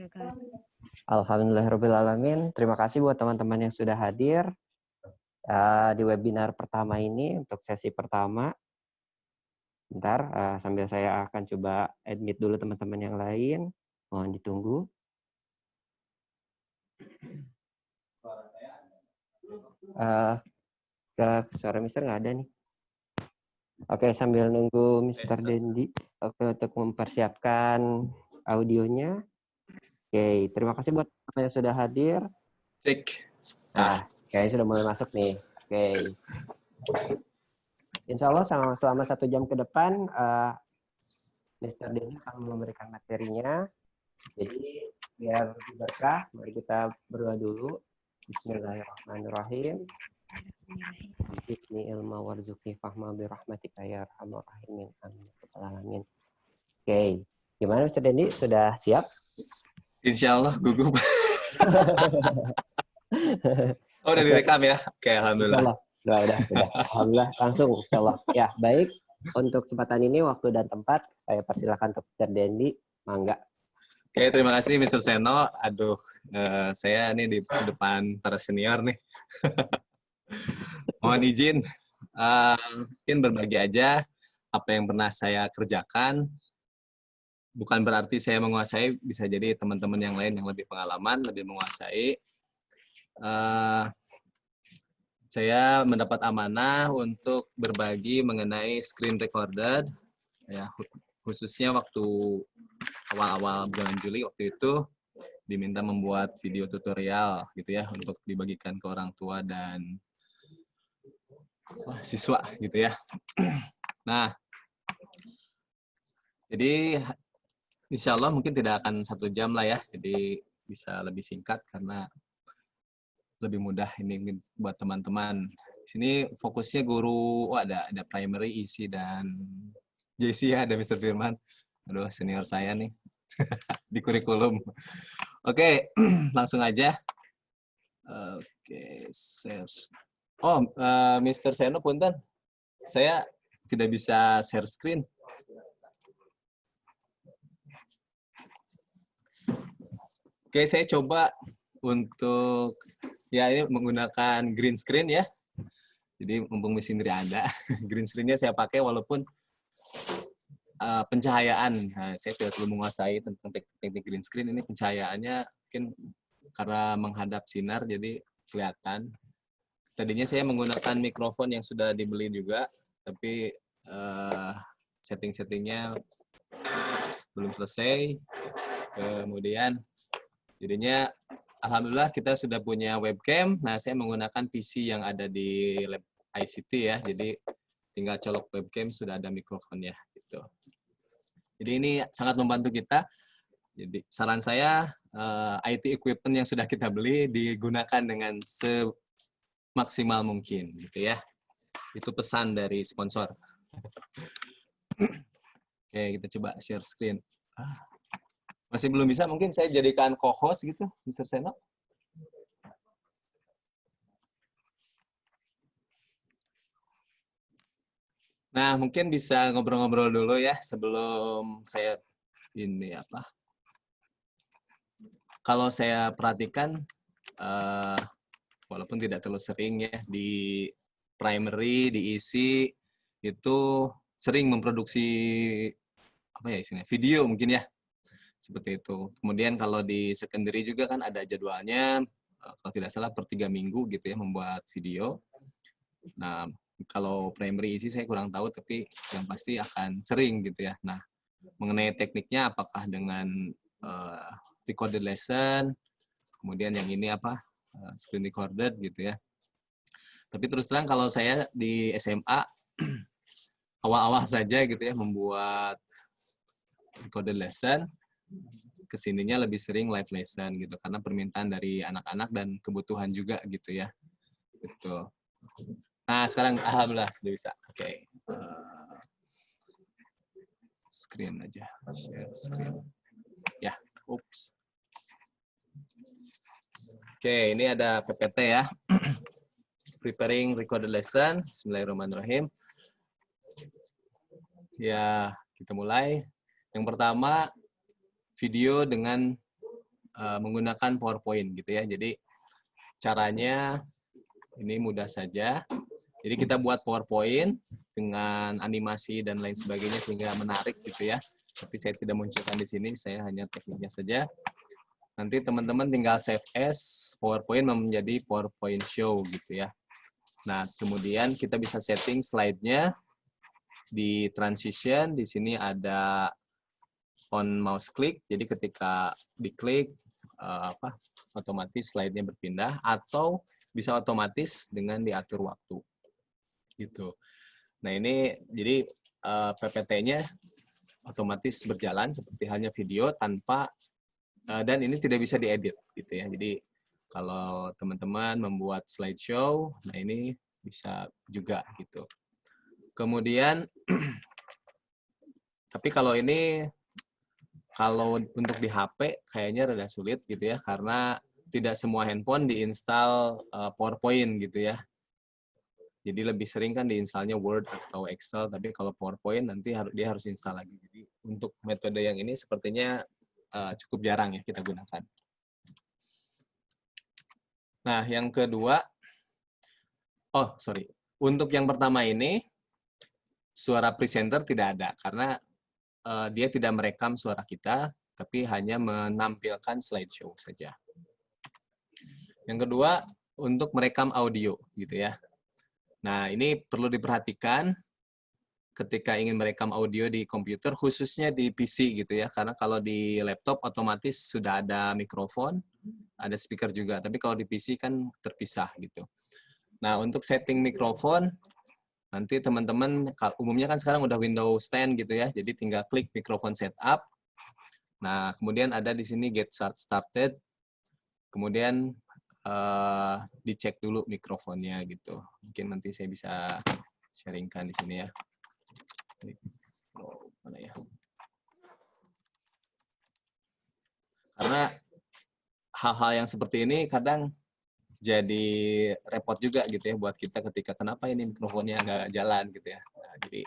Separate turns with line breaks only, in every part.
wabarakatuh.
Alhamdulillahirrahmanirrahim. Terima kasih buat teman-teman yang sudah hadir di webinar pertama ini untuk sesi pertama. Bentar, sambil saya akan coba admit dulu teman-teman yang lain. Mohon ditunggu. Suara Mister nggak ada nih. Oke, sambil nunggu Mr. Dendi untuk mempersiapkan audionya. Oke, terima kasih buat teman yang sudah hadir.
Cek.
Nah, kayaknya sudah mulai masuk nih. Oke. Insya Allah selama 1 jam ke depan, Mr. Dendi akan memberikan materinya. Jadi, biar lebih berkah, mari kita berdoa dulu. Bismillahirrahmanirrahim. Zidni ilma warzuqni fahma birahmatika ya arhamar rahimin. Amin. Oke. Gimana Mr. Dendi? Sudah siap?
Insya Allah gugup. Oh, udah direkam ya? Oke, alhamdulillah.
Udah. Alhamdulillah, langsung insya Allah. Ya, baik. Untuk kesempatan ini, waktu dan tempat, saya persilakan untuk Mr. Dendi. Mangga.
Oke, terima kasih Mr. Seno. Aduh, saya nih di depan para senior nih. Mohon izin, mungkin berbagi aja apa yang pernah saya kerjakan. Bukan berarti saya menguasai, bisa jadi teman-teman yang lain yang lebih pengalaman, lebih menguasai. Saya mendapat amanah untuk berbagi mengenai screen recorded, ya, khususnya waktu awal-awal bulan Juli waktu itu diminta membuat video tutorial gitu ya untuk dibagikan ke orang tua dan siswa gitu ya. Nah, jadi insya Allah mungkin tidak akan 1 jam lah ya, jadi bisa lebih singkat karena lebih mudah ini buat teman-teman. Di sini fokusnya guru, ada primary, isi dan JC ya, ada Mr. Firman. Aduh, senior saya nih di kurikulum. Oke, langsung aja. Oke, share. Oh, Mr. Seno, punten. Saya tidak bisa share screen. Oke, saya coba untuk, ya ini menggunakan green screen ya. Jadi mumpung mesin Indri ada, green screen-nya saya pakai walaupun pencahayaan. Nah, saya tidak terlalu menguasai tentang teknik green screen ini. Pencahayaannya mungkin karena menghadap sinar jadi kelihatan. Tadinya saya menggunakan mikrofon yang sudah dibeli juga, tapi setting-settingnya belum selesai. Kemudian jadinya alhamdulillah kita sudah punya webcam. Nah, saya menggunakan PC yang ada di lab ICT ya. Jadi tinggal colok webcam, sudah ada mikrofonnya gitu. Jadi ini sangat membantu kita. Jadi saran saya IT equipment yang sudah kita beli digunakan dengan semaksimal mungkin gitu ya. Itu pesan dari sponsor. Oke, kita coba share screen. Masih belum bisa, mungkin saya jadikan co-host gitu, Mr. Seno. Nah, mungkin bisa ngobrol-ngobrol dulu ya sebelum saya ini apa. Kalau saya perhatikan, walaupun tidak terlalu sering ya, di primary, di isi, itu sering memproduksi apa ya isinya, video mungkin ya. Seperti itu. Kemudian kalau di secondary juga kan ada jadwalnya, kalau tidak salah per 3 minggu gitu ya membuat video. Nah, kalau primary isi saya kurang tahu, tapi yang pasti akan sering gitu ya. Nah, mengenai tekniknya apakah dengan recorded lesson, kemudian yang ini apa, screen recorded gitu ya. Tapi terus terang kalau saya di SMA, awal-awal saja gitu ya membuat recorded lesson, kesininya lebih sering live lesson gitu karena permintaan dari anak-anak dan kebutuhan juga gitu ya. Gitu. Nah, sekarang alhamdulillah sudah bisa. Oke. Screen aja. Share screen. Ya, oops. Oke, ini ada PPT ya. Preparing recorded lesson. Bismillahirrahmanirrahim. Ya, kita mulai. Yang pertama, video dengan menggunakan PowerPoint gitu ya. Jadi caranya ini mudah saja. Jadi kita buat PowerPoint dengan animasi dan lain sebagainya sehingga menarik gitu ya. Tapi saya tidak munculkan di sini, saya hanya tekniknya saja. Nanti teman-teman tinggal save as PowerPoint menjadi PowerPoint show gitu ya. Nah, kemudian kita bisa setting slide-nya di transition. Di sini ada on mouse click. Jadi ketika diklik otomatis slide-nya berpindah atau bisa otomatis dengan diatur waktu. Gitu. Nah, ini jadi PPT-nya otomatis berjalan seperti halnya video tanpa dan ini tidak bisa diedit gitu ya. Jadi kalau teman-teman membuat slideshow, nah ini bisa juga gitu. Kemudian tapi kalau ini kalau untuk di HP kayaknya rada sulit gitu ya karena tidak semua handphone diinstal PowerPoint gitu ya. Jadi lebih sering kan diinstalnya Word atau Excel, tapi kalau PowerPoint nanti dia harus install lagi. Jadi untuk metode yang ini sepertinya cukup jarang ya kita gunakan. Nah, yang kedua, untuk yang pertama ini suara presenter tidak ada karena dia tidak merekam suara kita, tapi hanya menampilkan slideshow saja. Yang kedua, untuk merekam audio gitu ya. Nah, ini perlu diperhatikan ketika ingin merekam audio di komputer, khususnya di PC gitu ya, karena kalau di laptop otomatis sudah ada mikrofon, ada speaker juga, tapi kalau di PC kan terpisah gitu. Nah, untuk setting mikrofon, nanti teman-teman, umumnya kan sekarang udah Windows 10 gitu ya, jadi tinggal klik mikrofon setup. Nah, kemudian ada di sini get started, kemudian dicek dulu mikrofonnya gitu. Mungkin nanti saya bisa sharingkan di sini ya. Mana ya? Karena hal-hal yang seperti ini kadang jadi repot juga gitu ya buat kita ketika kenapa ini mikrofonnya nggak jalan gitu ya. Nah, jadi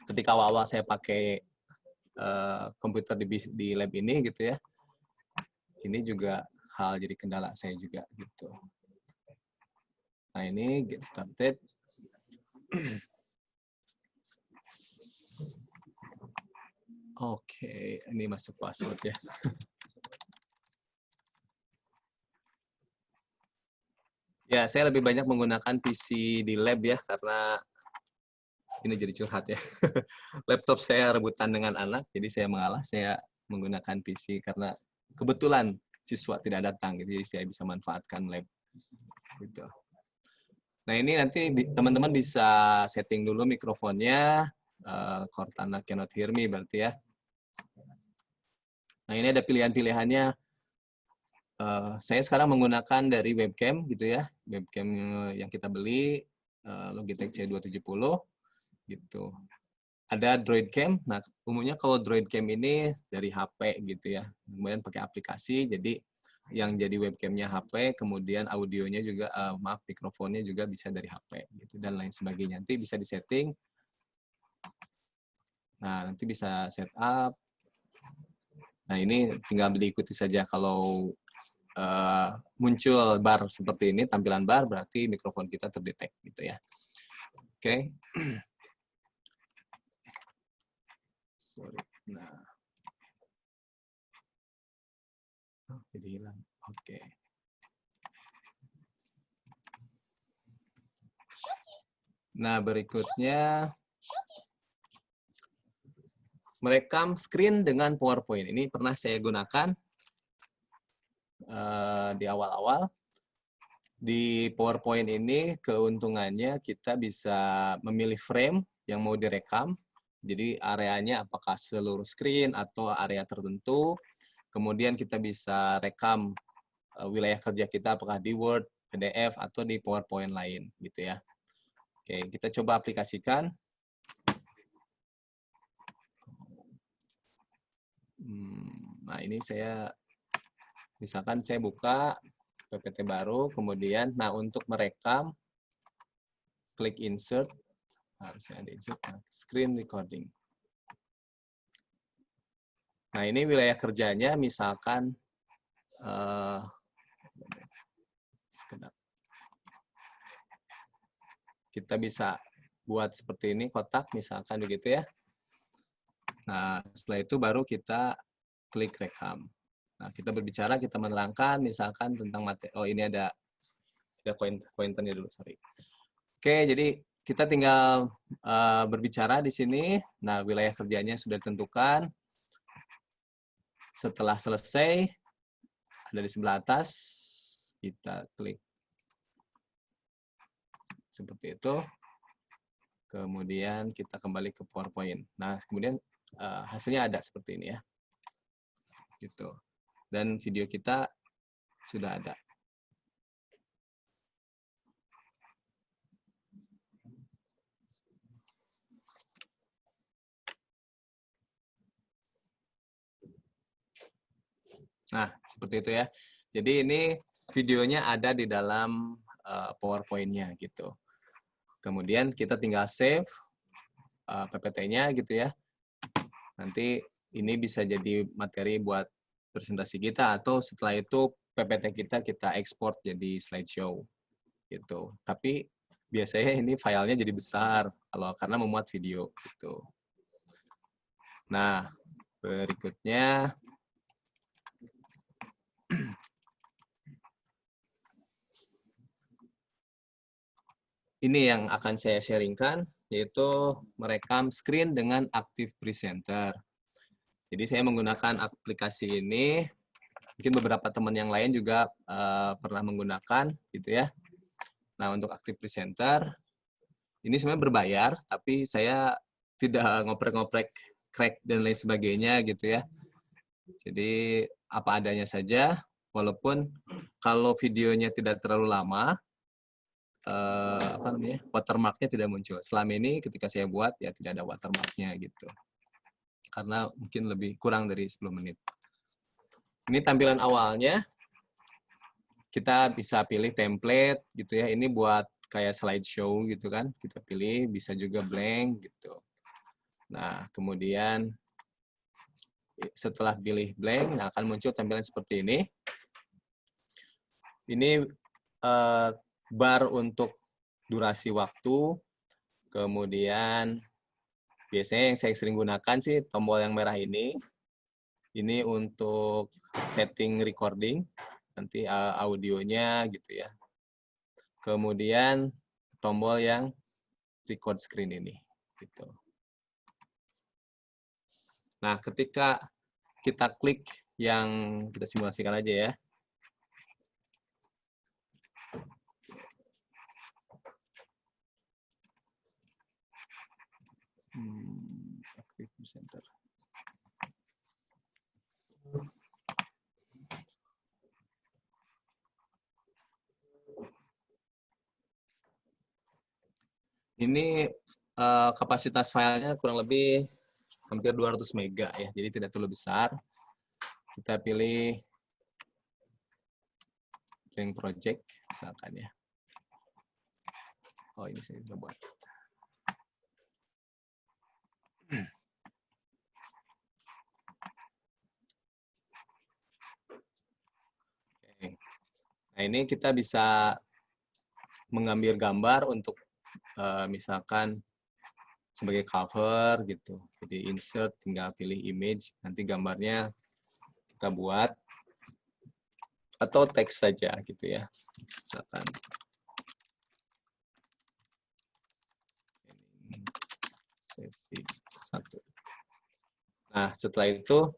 ketika awal-awal saya pakai komputer di lab ini gitu ya, ini juga hal jadi kendala saya juga gitu. Nah ini get started. Oke, ini masuk password ya. Ya, saya lebih banyak menggunakan PC di lab ya, karena ini jadi curhat ya. Laptop saya rebutan dengan anak, jadi saya mengalah, saya menggunakan PC karena kebetulan siswa tidak datang, jadi saya bisa manfaatkan lab. Gitu. Nah ini nanti teman-teman bisa setting dulu mikrofonnya, Cortana cannot hear me berarti ya. Nah ini ada pilihan-pilihannya. Saya sekarang menggunakan dari webcam gitu ya, webcam yang kita beli Logitech C270 gitu. Ada Droid Cam. Nah, umumnya kalau Droid Cam ini dari HP gitu ya. Kemudian pakai aplikasi, jadi yang jadi webcamnya HP, kemudian audionya juga, mikrofonnya juga bisa dari HP gitu dan lain sebagainya. Nanti bisa disetting. Nah, nanti bisa setup. Nah, ini tinggal diikuti saja. Kalau muncul bar seperti ini, tampilan bar, berarti mikrofon kita terdetek gitu ya. Oke. Sorry. Nah. Jadi hilang. Oke. Nah, berikutnya merekam screen dengan PowerPoint. Ini pernah saya gunakan di awal-awal. Di PowerPoint ini keuntungannya kita bisa memilih frame yang mau direkam. Jadi areanya apakah seluruh screen atau area tertentu. Kemudian kita bisa rekam wilayah kerja kita apakah di Word, PDF, atau di PowerPoint lain gitu ya. Oke, kita coba aplikasikan. Nah, ini misalkan saya buka PPT baru, kemudian, nah untuk merekam, klik insert, harusnya ada insert, screen recording. Nah, ini wilayah kerjanya, misalkan kita bisa buat seperti ini, kotak misalkan begitu ya. Nah, setelah itu baru kita klik rekam. Nah, kita berbicara, kita menerangkan misalkan tentang materi. Oh, ini ada pointernya dulu, sorry. Oke, jadi kita tinggal berbicara di sini. Nah, wilayah kerjanya sudah ditentukan. Setelah selesai, ada di sebelah atas, kita klik seperti itu. Kemudian kita kembali ke PowerPoint. Nah, kemudian hasilnya ada seperti ini ya. Gitu. Dan video kita sudah ada. Nah, seperti itu ya. Jadi ini videonya ada di dalam PowerPoint-nya gitu. Kemudian kita tinggal save PPT-nya gitu ya. Nanti ini bisa jadi materi buat presentasi kita, atau setelah itu PPT kita ekspor jadi slideshow gitu. Tapi biasanya ini filenya jadi besar karena memuat video gitu. Nah, berikutnya ini yang akan saya sharingkan, yaitu merekam screen dengan Active Presenter. Jadi saya menggunakan aplikasi ini, mungkin beberapa teman yang lain juga pernah menggunakan, gitu ya. Nah, untuk Active Presenter, ini sebenarnya berbayar, tapi saya tidak ngoprek-ngoprek, crack, dan lain sebagainya, gitu ya. Jadi, apa adanya saja, walaupun kalau videonya tidak terlalu lama, watermarknya tidak muncul. Selama ini ketika saya buat ya tidak ada watermarknya gitu, karena mungkin lebih kurang dari 10 menit. Ini tampilan awalnya, kita bisa pilih template gitu ya. Ini buat kayak slideshow gitu kan, kita pilih, bisa juga blank gitu. Nah, kemudian setelah pilih blank, nah akan muncul tampilan seperti ini. Ini bar untuk durasi waktu, kemudian biasanya yang saya sering gunakan sih tombol yang merah ini. Ini untuk setting recording, nanti audionya gitu ya. Kemudian tombol yang record screen ini. Gitu. Nah, ketika kita klik yang kita simulasikan aja ya. Active Presenter. Ini kapasitas filenya kurang lebih hampir 200 mega ya, jadi tidak terlalu besar. Kita pilih blank project misalkan ya. Oh, ini saya sudah buat. Oke. Nah, ini kita bisa mengambil gambar untuk misalkan sebagai cover gitu. Jadi insert, tinggal pilih image, nanti gambarnya kita buat, atau teks saja gitu ya. Misalkan sesi 1. Nah, setelah itu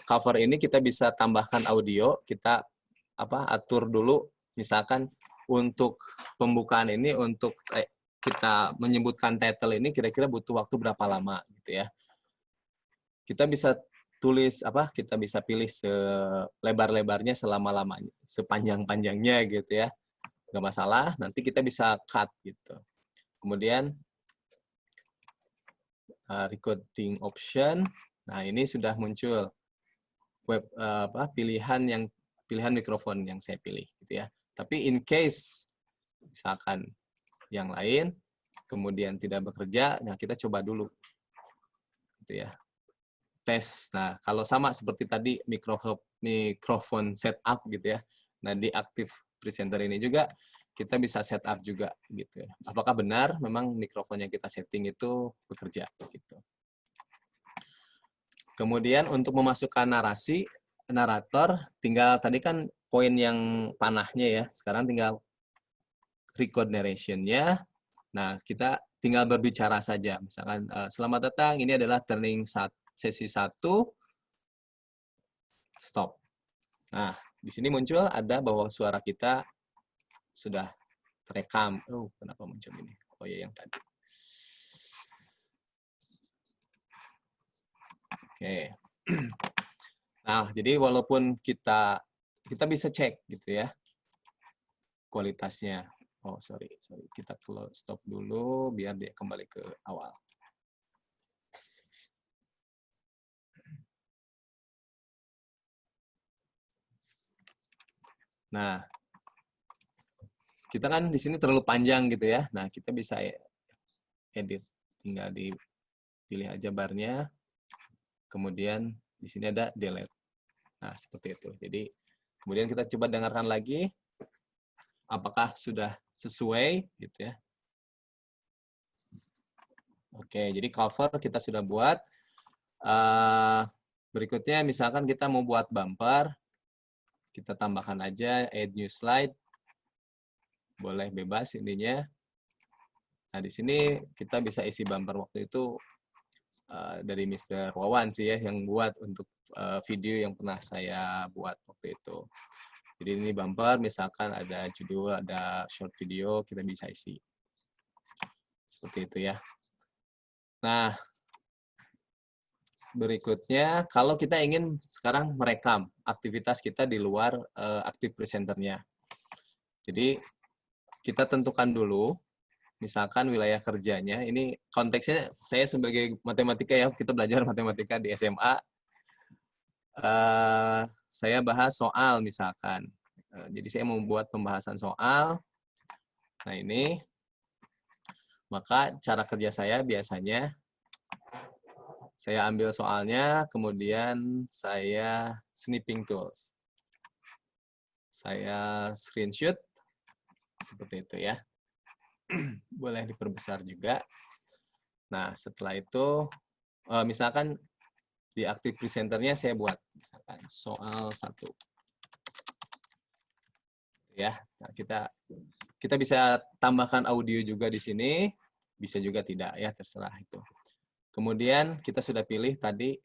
cover ini kita bisa tambahkan audio, kita atur dulu, misalkan untuk pembukaan ini, untuk kita menyebutkan title ini kira-kira butuh waktu berapa lama gitu ya. Kita bisa tulis kita bisa pilih selebar-lebarnya, selama-lamanya, sepanjang-panjangnya gitu ya. Nggak masalah, nanti kita bisa cut gitu. Kemudian recording option. Nah, ini sudah muncul pilihan mikrofon yang saya pilih gitu ya. Tapi in case misalkan yang lain kemudian tidak bekerja, nah kita coba dulu gitu ya. Tes. Nah, kalau sama seperti tadi mikrofon setup gitu ya. Nah, di Active Presenter ini juga kita bisa setup juga gitu. Apakah benar memang mikrofon yang kita setting itu bekerja gitu. Kemudian untuk memasukkan narator, tinggal tadi kan poin yang panahnya ya. Sekarang tinggal record narration-nya. Nah, kita tinggal berbicara saja. Misalkan, selamat datang, ini adalah turning sesi 1, stop. Nah, di sini muncul ada bahwa suara kita sudah terekam. Oh, kenapa muncul ini? Oh ya, yang tadi. Oke. Nah, jadi walaupun kita bisa cek gitu ya kualitasnya. Oh, sorry. Kita stop dulu biar dia kembali ke awal. Nah, kita kan di sini terlalu panjang gitu ya. Nah, kita bisa edit. Tinggal dipilih aja barnya. Kemudian di sini ada delete. Nah, seperti itu. Jadi, kemudian kita coba dengarkan lagi. Apakah sudah sesuai gitu ya. Oke, jadi cover kita sudah buat. Berikutnya misalkan kita mau buat bumper. Kita tambahkan aja add new slide. Boleh bebas ininya. Nah, di sini kita bisa isi bumper waktu itu dari Mr. Wawan sih ya, yang buat untuk video yang pernah saya buat waktu itu. Jadi ini bumper, misalkan ada judul, ada short video, kita bisa isi. Seperti itu ya. Nah, berikutnya, kalau kita ingin sekarang merekam aktivitas kita di luar Active Presenter-nya. Jadi, kita tentukan dulu, misalkan wilayah kerjanya, ini konteksnya saya sebagai matematika ya, kita belajar matematika di SMA, saya bahas soal misalkan. Jadi saya mau buat pembahasan soal. Nah ini, maka cara kerja saya biasanya, saya ambil soalnya, kemudian saya snipping tools. Saya screenshot, seperti itu ya. Boleh diperbesar juga. Nah setelah itu, misalkan di Active Presenter-nya saya buat misalkan soal 1. Ya, nah, kita bisa tambahkan audio juga di sini, bisa juga tidak ya, terserah itu. Kemudian kita sudah pilih tadi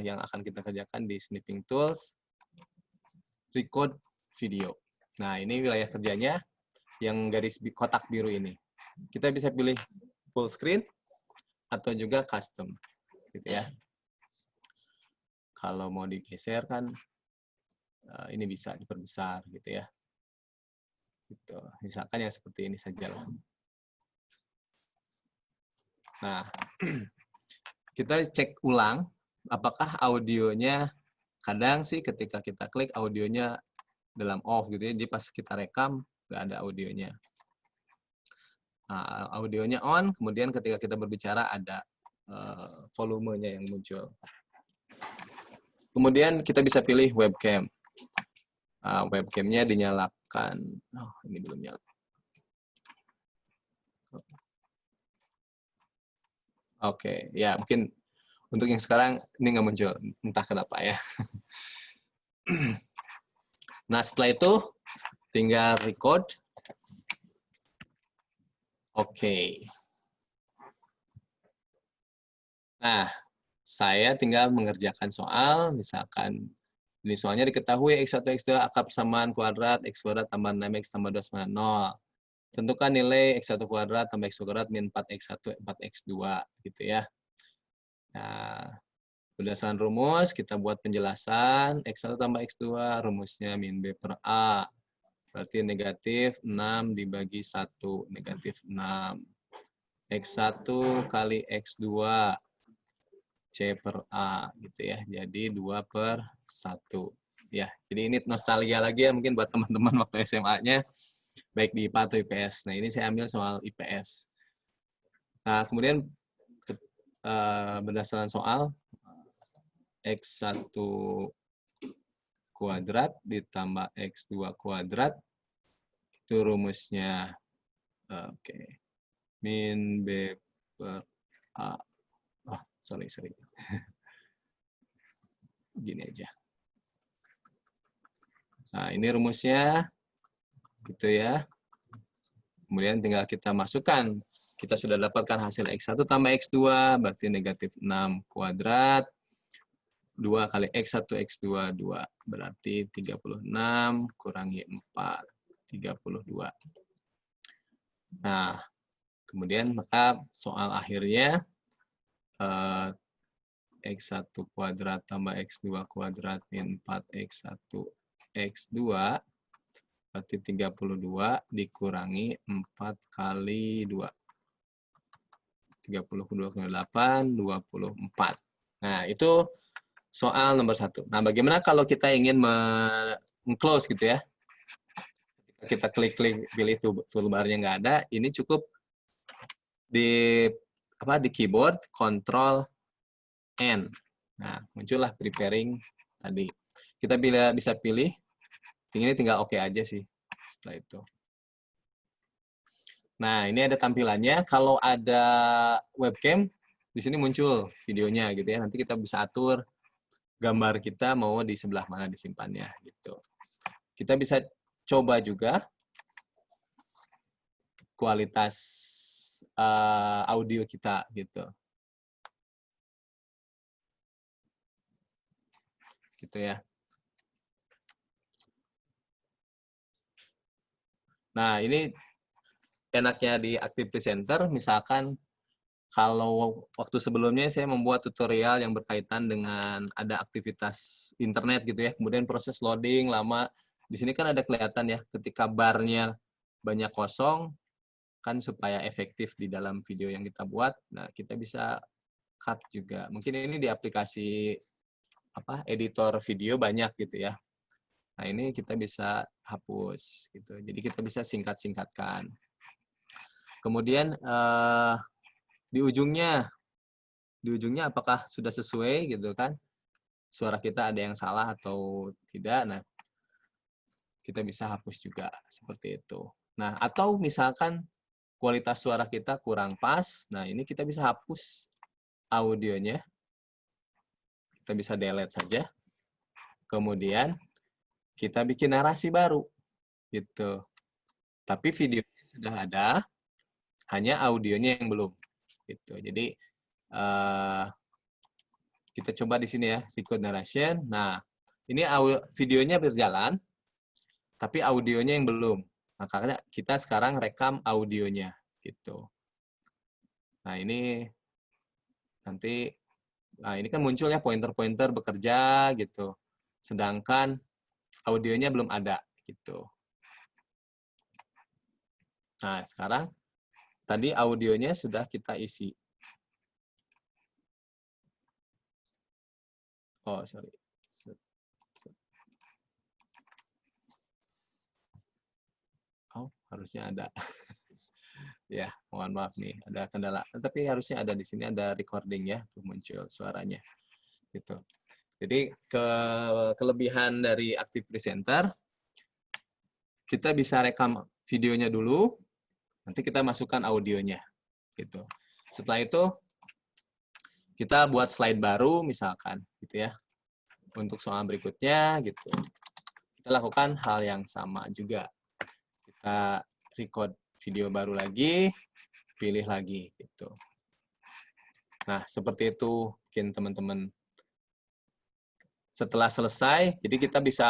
yang akan kita kerjakan di Snipping Tools, record video. Nah, ini wilayah kerjanya yang garis kotak biru ini. Kita bisa pilih full screen atau juga custom, gitu ya. Kalau mau digeser kan ini bisa diperbesar, gitu ya. Gitu. Misalkan yang seperti ini saja lah. Nah, kita cek ulang apakah audionya, kadang sih ketika kita klik audionya dalam off gitu ya, jadi pas kita rekam nggak ada audionya. Nah, audionya on, kemudian ketika kita berbicara ada volumenya yang muncul. Kemudian kita bisa pilih webcam. Webcamnya dinyalakan. Oh, ini belum nyala. Oke, ya mungkin untuk yang sekarang ini nggak muncul, entah kenapa ya. Nah, setelah itu tinggal record. Oke. Nah, saya tinggal mengerjakan soal, misalkan ini soalnya diketahui X1, X2 akar persamaan kuadrat, X kuadrat tambah 6X tambah 2 sama 0. Tentukan nilai X1 kuadrat tambah X kuadrat min 4X1, 4X2, gitu ya. Nah, berdasarkan rumus, kita buat penjelasan, X1 tambah X2, rumusnya min B per A. Berarti negatif 6 dibagi 1, negatif 6. X1 kali X2, C per A, gitu ya. Jadi 2 per 1. Ya, jadi ini nostalgia lagi ya, mungkin buat teman-teman waktu SMA-nya, baik di IPA atau IPS. Nah, ini saya ambil soal IPS. Nah, kemudian berdasarkan soal, X1 kuadrat ditambah X2 kuadrat. Itu rumusnya. Oke. Min B per A. Oh, sorry. Gini aja. Nah, ini rumusnya. Gitu ya. Kemudian tinggal kita masukkan. Kita sudah dapatkan hasil X1 tambah X2, berarti negatif 6 kuadrat. 2 kali X1, X2, 2. Berarti 36 kurangi 4, 32. Nah, kemudian maka soal akhirnya X1 kuadrat tambah X2 kuadrat min 4X1, X2, berarti 32 dikurangi 4 kali 2. 32 kali 8, 24. Nah, itu soal nomor 1. Nah, bagaimana kalau kita ingin close gitu ya? Kita klik pilih toolbar-nya nggak ada, ini cukup di keyboard Ctrl N. Nah, muncullah preparing tadi. Kita bisa pilih, ini tinggal oke aja sih setelah itu. Nah, ini ada tampilannya. Kalau ada webcam, di sini muncul videonya gitu ya. Nanti kita bisa atur gambar kita mau di sebelah mana disimpannya gitu. Kita bisa coba juga kualitas audio kita gitu. Gitu ya. Nah, ini enaknya di Active Presenter, misalkan kalau waktu sebelumnya saya membuat tutorial yang berkaitan dengan ada aktivitas internet gitu ya, kemudian proses loading lama. Di sini kan ada kelihatan ya, ketika barnya banyak kosong, kan supaya efektif di dalam video yang kita buat. Nah, kita bisa cut juga. Mungkin ini di aplikasi editor video banyak gitu ya. Nah, ini kita bisa hapus gitu. Jadi kita bisa singkat-singkatkan. Kemudian di ujungnya apakah sudah sesuai gitu kan? Suara kita ada yang salah atau tidak. Nah, kita bisa hapus juga seperti itu. Nah, atau misalkan kualitas suara kita kurang pas, nah ini kita bisa hapus audionya. Kita bisa delete saja. Kemudian kita bikin narasi baru gitu. Tapi videonya sudah ada, hanya audionya yang belum. Gitu. Jadi kita coba di sini ya, record narration. Nah, ini videonya berjalan, tapi audionya yang belum. Makanya kita sekarang rekam audionya gitu. Nah, ini nanti ini kan muncul ya pointer-pointer bekerja gitu. Sedangkan audionya belum ada gitu. Nah, sekarang tadi audionya sudah kita isi. Oh, sorry. Oh, harusnya ada. Ya, mohon maaf nih, ada kendala. Tapi harusnya ada di sini, ada recording ya, tuh muncul suaranya. Gitu. Jadi, kelebihan dari Active Presenter, kita bisa rekam videonya dulu, nanti kita masukkan audionya. Gitu. Setelah itu, kita buat slide baru, misalkan. Gitu ya. Untuk soal berikutnya, gitu. Kita lakukan hal yang sama juga. Kita record video baru lagi, pilih lagi gitu. Nah, seperti itu mungkin teman-teman. Setelah selesai, jadi kita bisa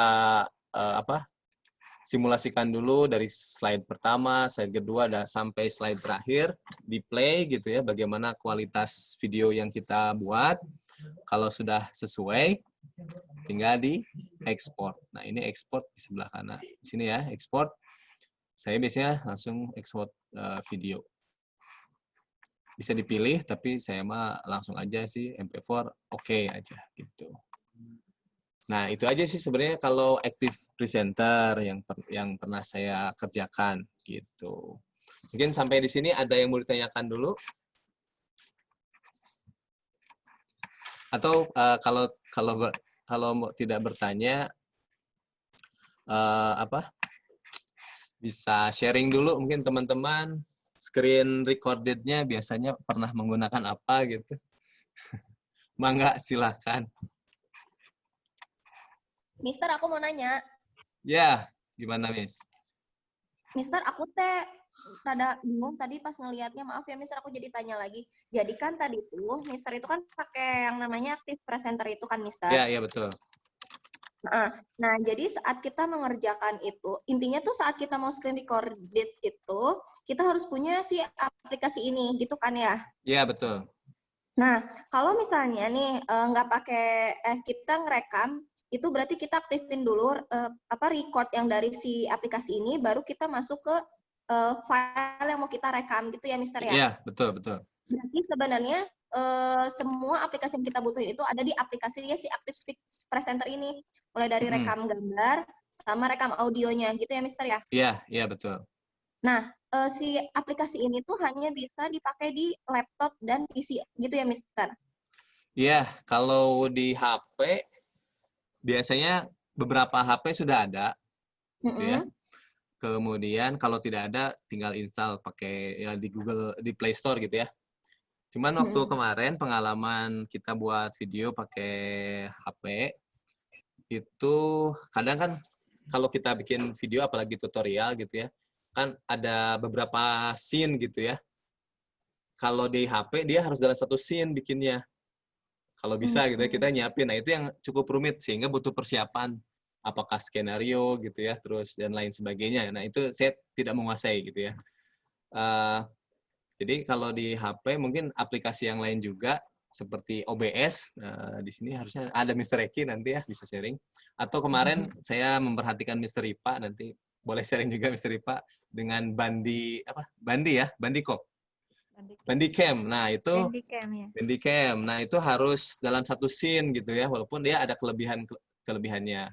simulasikan dulu dari slide pertama, slide kedua, dan sampai slide terakhir, di play gitu ya, bagaimana kualitas video yang kita buat. Kalau sudah sesuai, tinggal di export. Nah, ini export di sebelah kanan. Di sini ya, export. Saya biasanya langsung export video. Bisa dipilih, tapi saya mah langsung aja sih MP4 oke aja gitu. Nah, itu aja sih sebenarnya kalau Active Presenter yang pernah saya kerjakan gitu. Mungkin sampai di sini ada yang mau ditanyakan dulu? Atau kalau tidak bertanya, apa, bisa sharing dulu mungkin teman-teman screen recorded-nya biasanya pernah menggunakan apa gitu. Mangga, silakan.
Mister, aku mau nanya.
Ya, gimana, Miss?
Mister, aku teh rada bingung tadi pas ngelihatnya. Maaf ya, Mister, aku jadi tanya lagi. Jadi kan tadi tuh, Mister itu kan pakai yang namanya Active Presenter itu kan, Mister?
Ya, iya betul.
Nah, jadi saat kita mengerjakan itu, intinya tuh saat kita mau screen recorded itu, kita harus punya si aplikasi ini, gitu kan ya?
Iya, betul.
Nah, kalau misalnya nih nggak pakai, kita ngerekam, itu berarti kita aktifin dulu record yang dari si aplikasi ini, baru kita masuk ke file yang mau kita rekam gitu ya, Mister ya?
Iya, betul, betul.
Berarti sebenarnya semua aplikasi yang kita butuhin itu ada di aplikasinya si Active Presenter ini. Mulai dari rekam gambar sama rekam audionya gitu ya, Mister ya?
Iya, iya betul.
Nah, si aplikasi ini tuh hanya bisa dipakai di laptop dan PC gitu ya, Mister?
Iya, kalau di HP biasanya beberapa HP sudah ada, gitu ya. Kemudian kalau tidak ada, tinggal install pakai ya di Google, di Play Store gitu ya. Cuman waktu kemarin pengalaman kita buat video pakai HP, itu kadang kan kalau kita bikin video apalagi tutorial gitu ya, kan ada beberapa scene gitu ya. Kalau di HP dia harus dalam satu scene bikinnya. Kalau bisa gitu ya, kita nyiapin. Nah, itu yang cukup rumit sehingga butuh persiapan apakah skenario gitu ya, terus dan lain sebagainya. Nah, itu saya tidak menguasai gitu ya. Jadi kalau di HP mungkin aplikasi yang lain juga seperti OBS. Nah, di sini harusnya ada Mr. Eki nanti ya bisa sharing. Atau kemarin saya memperhatikan Mr. Ipa, nanti boleh sharing juga Mr. Ipa dengan Bandicom. Bandicam. Nah, itu Bandicam. Nah, itu harus dalam satu scene gitu ya, walaupun dia ada kelebihannya.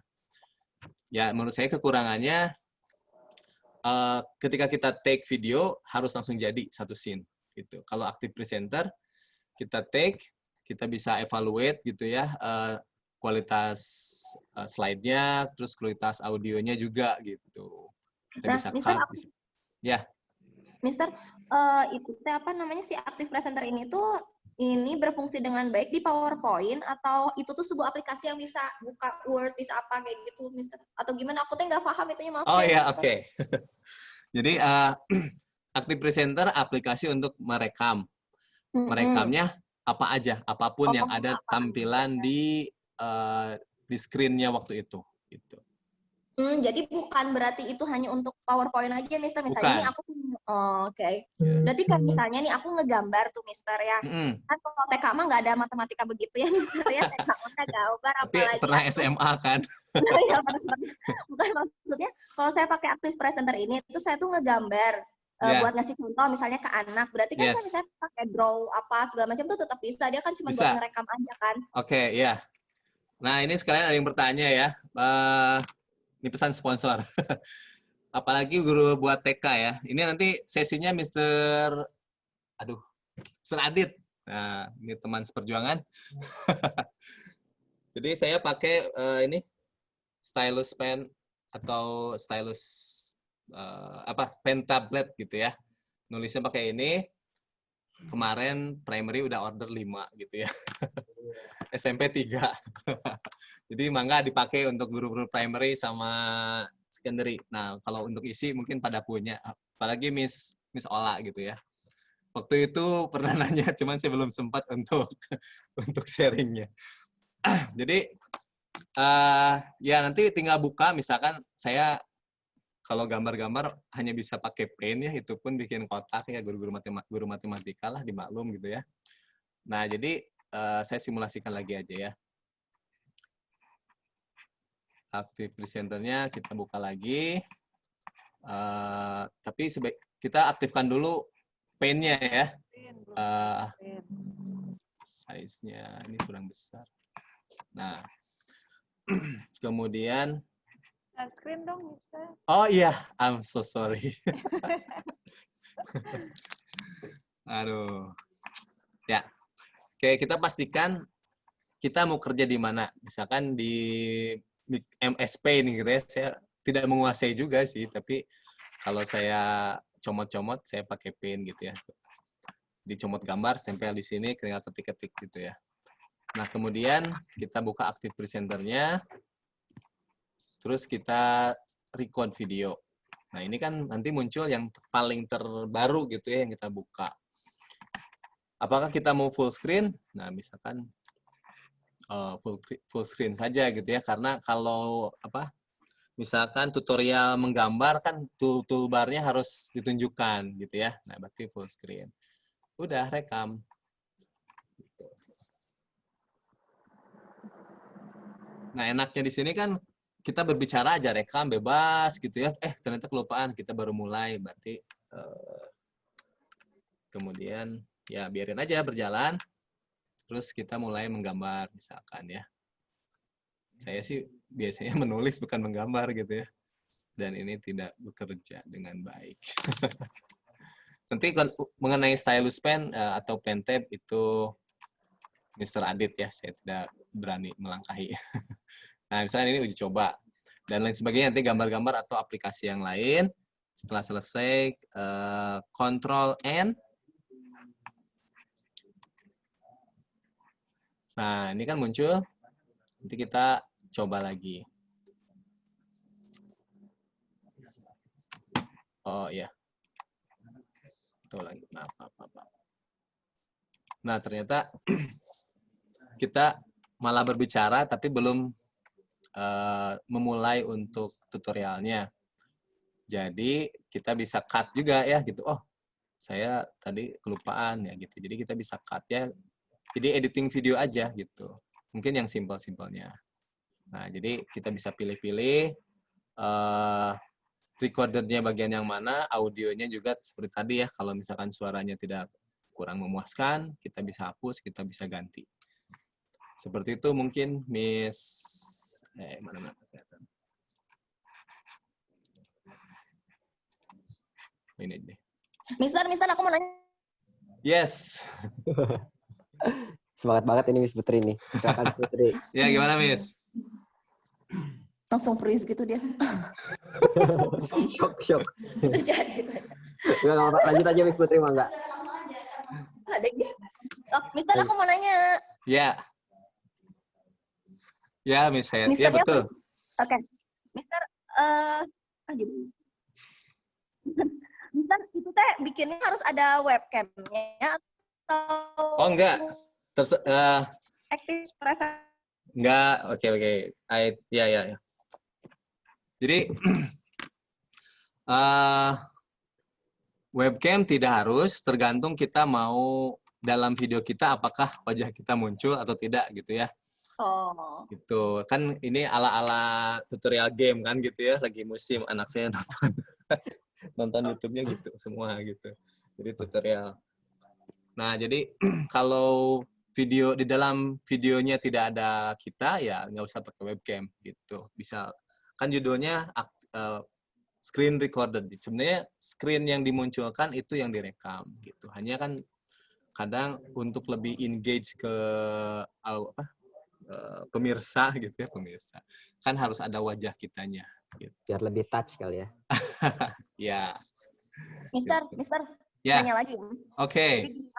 Ya, menurut saya kekurangannya ketika kita take video harus langsung jadi satu scene gitu. Kalau Active Presenter kita take, kita bisa evaluate gitu ya, kualitas slide-nya, terus kualitas audionya juga gitu. Kita
Nah,
bisa
Mister,
cut, ya.
Mister, itu apa namanya si Active Presenter ini tuh ini berfungsi dengan baik di PowerPoint atau itu tuh sebuah aplikasi yang bisa buka Word, bisa apa kayak gitu, Mister? Atau gimana? Aku tuh nggak paham itunya, maaf
Oh
ya.
ya, oke. Jadi Active Presenter aplikasi untuk merekam. Merekamnya apa aja, apapun yang ada tampilan di screen-nya waktu itu. Gitu.
Jadi bukan berarti itu hanya untuk PowerPoint aja, Mister. Misalnya nih aku, oke. Berarti kan misalnya nih aku ngegambar tuh, Mister ya. Kan kalau TK mah nggak ada matematika begitu ya, Mister ya. TK mah gambar,
tapi
apalagi
pernah SMA kan?
Ya, bukan maksudnya. Kalau saya pakai Active Presenter ini, itu saya tuh ngegambar. Buat ngasih contoh misalnya ke anak, berarti kan saya misalnya pakai draw apa segala macam tuh tetap bisa. Dia kan cuma buat ngerekam aja kan.
Oke, ya. Nah, ini sekalian ada yang bertanya ya. Ini pesan sponsor. Apalagi guru buat TK ya. Ini nanti sesinya Mr. Adit. Nah, ini teman seperjuangan. Jadi saya pakai ini stylus pen atau stylus pen tablet gitu ya. Nulisnya pakai ini. Kemarin primary udah order 5 gitu ya. SMP 3. Jadi mangga dipakai untuk guru-guru primary sama secondary. Nah, kalau untuk isi mungkin pada punya, apalagi Miss Ola gitu ya. Waktu itu pernah nanya, cuman saya belum sempat untuk sharingnya. Jadi ya nanti tinggal buka, misalkan saya kalau gambar-gambar hanya bisa pakai pen ya, itu pun bikin kotak ya, guru matematika lah, dimaklum gitu ya. Nah, jadi saya simulasikan lagi aja ya. Active Presenter-nya kita buka lagi. Tapi kita aktifkan dulu pen-nya ya. Size-nya ini kurang besar. Nah, kemudian
screen dong bisa.
Oh iya, I'm so sorry. Aduh. Ya. Oke, kita pastikan kita mau kerja di mana. Misalkan di MSP nih gitu ya. Saya tidak menguasai juga sih, tapi kalau saya comot-comot, saya pakai pin gitu ya. Dicomot gambar, tempel di sini, tinggal ketik-ketik gitu ya. Nah, kemudian kita buka Active Presenter-nya, terus kita record video. Nah, ini kan nanti muncul yang paling terbaru gitu ya, yang kita buka. Apakah kita mau full screen? Nah, misalkan full screen saja gitu ya, karena kalau misalkan tutorial menggambar kan toolbar-nya harus ditunjukkan gitu ya. Nah, berarti full screen. Udah rekam. Gitu. Nah, enaknya di sini kan kita berbicara aja, rekam bebas gitu ya. Ternyata kelupaan, kita baru mulai, berarti kemudian ya biarin aja berjalan. Terus kita mulai menggambar misalkan ya. Saya sih biasanya menulis bukan menggambar gitu ya. Dan ini tidak bekerja dengan baik. Nanti mengenai stylus pen atau pen tab itu Mr. Adit ya, saya tidak berani melangkahi. Nah, misalnya ini uji coba. Dan lain sebagainya, nanti gambar-gambar atau aplikasi yang lain. Setelah selesai, Ctrl N. Nah, ini kan muncul. Nanti kita coba lagi. Oh iya. Tuh lagi. Maaf. Nah, ternyata kita malah berbicara tapi belum memulai untuk tutorialnya. Jadi kita bisa cut juga ya gitu. Oh, saya tadi kelupaan ya gitu. Jadi kita bisa cut ya. Jadi editing video aja gitu. Mungkin yang simpel-simpelnya. Nah, jadi kita bisa pilih-pilih recordernya bagian yang mana, audionya juga seperti tadi ya. Kalau misalkan suaranya tidak kurang memuaskan, kita bisa hapus, kita bisa ganti. Seperti itu mungkin Miss mana kelihatan. Ini deh.
Mister, aku mau nanya.
Yes.
Semangat banget ini Miss Putri nih. Silakan Putri.
Ya, gimana Miss?
Langsung freeze gitu dia.
Shock.
Terjadi.
Enggak apa-apa, lanjut aja Miss Putri, mah enggak.
Ada gitu. Oh, Mister, aku mau nanya.
Ya. Ya, Miss Hayat.
Mister,
Ya, betul.
Oke. Mister, gitu. Mister, itu teh bikinnya harus ada webcam-nya atau...
Oh, enggak.
Active Presenter.
Enggak. Oke. Ya. Jadi, webcam tidak harus, tergantung kita mau dalam video kita apakah wajah kita muncul atau tidak gitu ya.
Oh.
Gitu. Kan ini ala-ala tutorial game kan gitu ya, lagi musim anak saya nonton YouTube-nya gitu semua gitu. Jadi tutorial. Nah, jadi kalau video di dalam videonya tidak ada kita ya nggak usah pakai webcam gitu. Bisa kan judulnya screen recorded. Sebenarnya screen yang dimunculkan itu yang direkam gitu. Hanya kan kadang untuk lebih engage ke pemirsa gitu ya, pemirsa. Kan harus ada wajah kitanya gitu.
Biar lebih touch kali ya.
Ya.
Mister,
Ya.
nanya lagi.
Oke.
Jadi,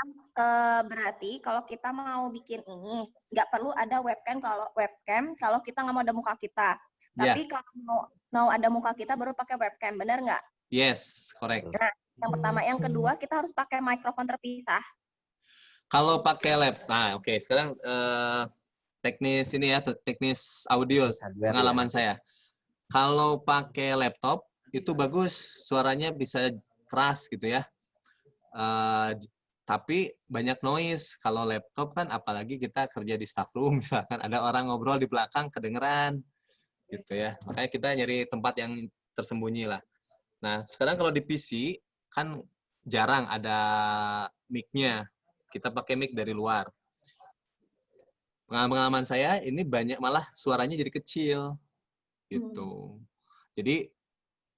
berarti kalau kita mau bikin ini, nggak perlu ada webcam kalau kita nggak mau ada muka kita. Tapi kalau mau ada muka kita baru pakai webcam, benar nggak?
Yes, correct.
Nah, yang pertama. Yang kedua, kita harus pakai mikrofon terpisah.
Kalau pakai laptop, nah oke. Sekarang teknis ini ya, teknis audio pengalaman saya. Kalau pakai laptop, itu bagus, suaranya bisa keras gitu ya. Tapi banyak noise. Kalau laptop kan apalagi kita kerja di staff room, misalkan ada orang ngobrol di belakang kedengeran gitu ya. Makanya kita nyari tempat yang tersembunyi lah. Nah, sekarang kalau di PC kan jarang ada mic-nya. Kita pakai mic dari luar. Pengalaman saya ini banyak malah suaranya jadi kecil gitu. Jadi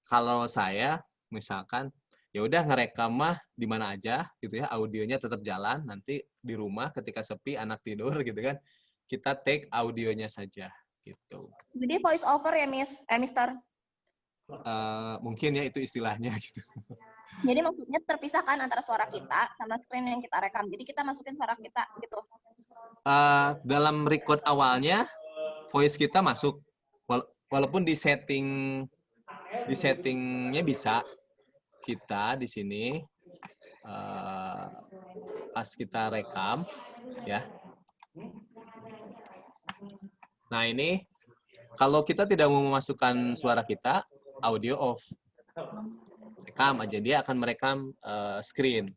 kalau saya misalkan ya udah ngerekam mah di mana aja gitu ya, audionya tetap jalan, nanti di rumah ketika sepi anak tidur gitu kan, kita take audionya saja gitu.
Jadi voice over ya, Mister?
mungkin ya itu istilahnya gitu.
Jadi maksudnya terpisahkan antara suara kita sama screen yang kita rekam. Jadi kita masukin suara kita gitu.
Dalam record awalnya voice kita masuk, walaupun di settingnya bisa kita di sini pas kita rekam ya. Nah ini kalau kita tidak mau memasukkan suara kita, audio off, rekam aja, dia akan merekam screen.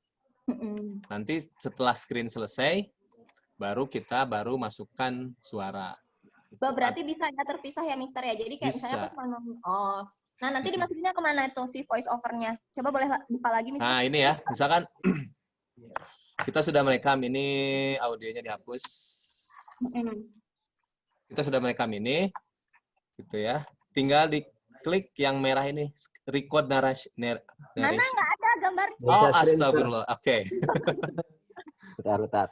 Nanti setelah screen selesai, baru kita masukkan suara.
Berarti bisa ya terpisah ya, Mister ya. Jadi kayak misalnya aku cuma nah nanti dimasukinnya kemana itu si voice over-nya? Coba boleh buka lagi, Mister?
Nah ini ya, misalkan kita sudah merekam ini, audionya dihapus. Kita sudah merekam ini, gitu ya. Tinggal diklik yang merah ini, record narration.
Mana nggak ada gambarnya?
Oh, astagfirullah. Oke.
Bentar.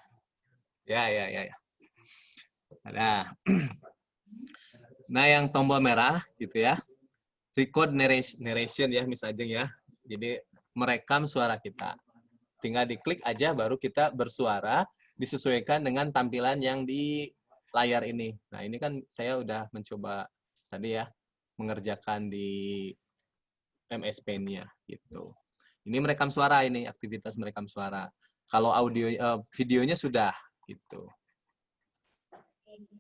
Ya. Ada. Nah, yang tombol merah gitu ya. Record narration ya, Miss Ajeng ya. Jadi merekam suara kita. Tinggal diklik aja baru kita bersuara disesuaikan dengan tampilan yang di layar ini. Nah, ini kan saya udah mencoba tadi ya mengerjakan di MS Paint-nya gitu. Ini merekam suara, ini aktivitas merekam suara. Kalau videonya sudah gitu.